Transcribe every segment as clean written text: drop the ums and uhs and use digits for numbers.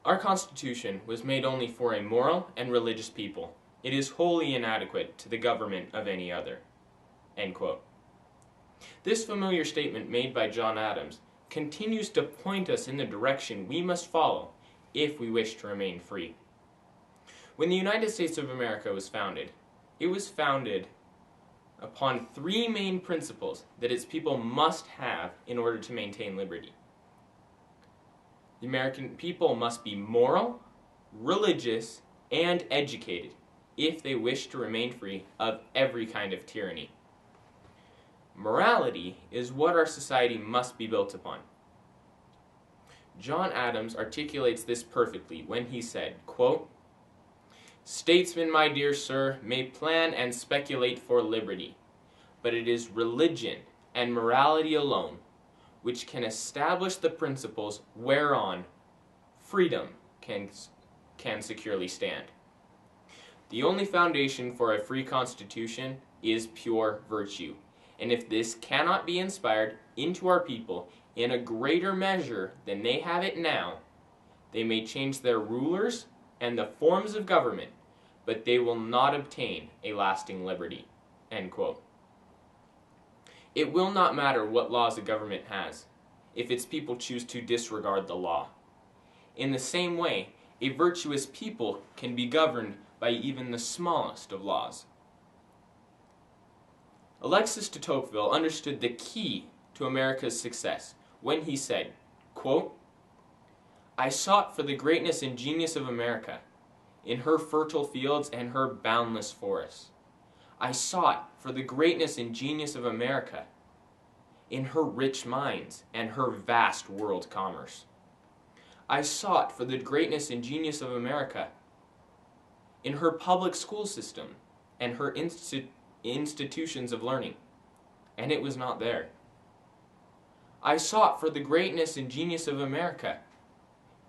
Our Constitution was made only for a moral and religious people. It is wholly inadequate to the government of any other." End quote. This familiar statement made by John Adams continues to point us in the direction we must follow if we wish to remain free. When the United States of America was founded, it was founded upon three main principles that its people must have in order to maintain liberty. The American people must be moral, religious, and educated if they wish to remain free of every kind of tyranny. Morality is what our society must be built upon. John Adams articulates this perfectly when he said, quote, "Statesmen, my dear sir, may plan and speculate for liberty, but it is religion and morality alone which can establish the principles whereon freedom can securely stand. The only foundation for a free constitution is pure virtue, and if this cannot be inspired into our people in a greater measure than they have it now, they may change their rulers and the forms of government, but they will not obtain a lasting liberty." End quote. It will not matter what laws a government has, if its people choose to disregard the law. In the same way, a virtuous people can be governed by even the smallest of laws. Alexis de Tocqueville understood the key to America's success when he said, quote, "I sought for the greatness and genius of America in her fertile fields and her boundless forests. I sought for the greatness and genius of America in her rich mines and her vast world commerce. I sought for the greatness and genius of America in her public school system and her institutions of learning, and it was not there. I sought for the greatness and genius of America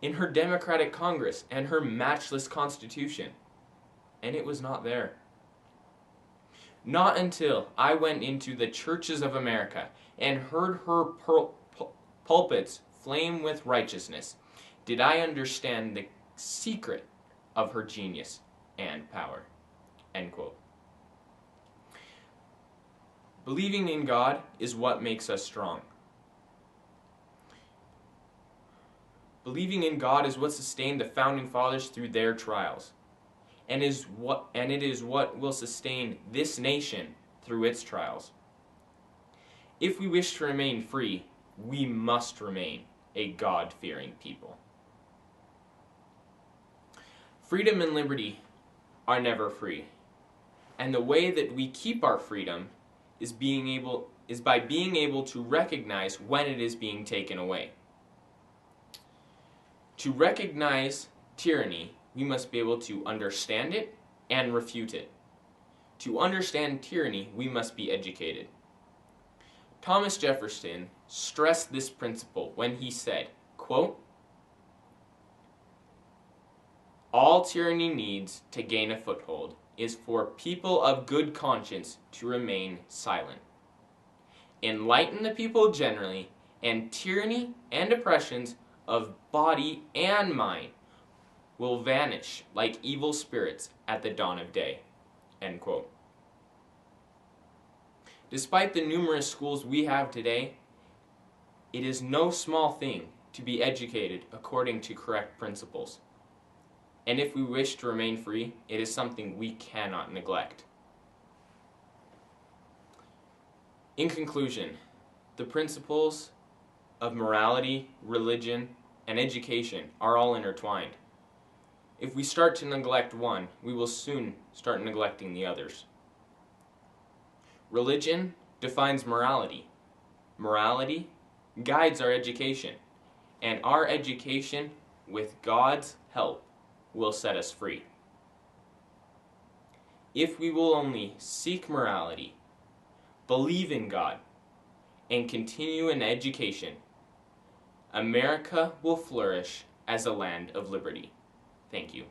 in her democratic Congress and her matchless Constitution, and it was not there. Not until I went into the churches of America and heard her pulpits flame with righteousness did I understand the secret of her genius and power." End quote. Believing in God is what makes us strong. Believing in God is what sustained the founding fathers through their trials, and it is what will sustain this nation through its trials. If we wish to remain free, we must remain a God-fearing people. Freedom and liberty are never free, and the way that we keep our freedom is by being able to recognize when it is being taken away. To recognize tyranny, we must be able to understand it and refute it. To understand tyranny, we must be educated. Thomas Jefferson stressed this principle when he said, quote, "All tyranny needs to gain a foothold is for people of good conscience to remain silent. Enlighten the people generally, and tyranny and oppressions of body and mind will vanish like evil spirits at the dawn of day." End quote. Despite the numerous schools we have today, it is no small thing to be educated according to correct principles. And if we wish to remain free, it is something we cannot neglect. In conclusion, the principles of morality, religion, and education are all intertwined. If we start to neglect one, we will soon start neglecting the others. Religion defines morality. Morality guides our education, and our education, with God's help, will set us free. If we will only seek morality, believe in God, and continue in education, America will flourish as a land of liberty. Thank you.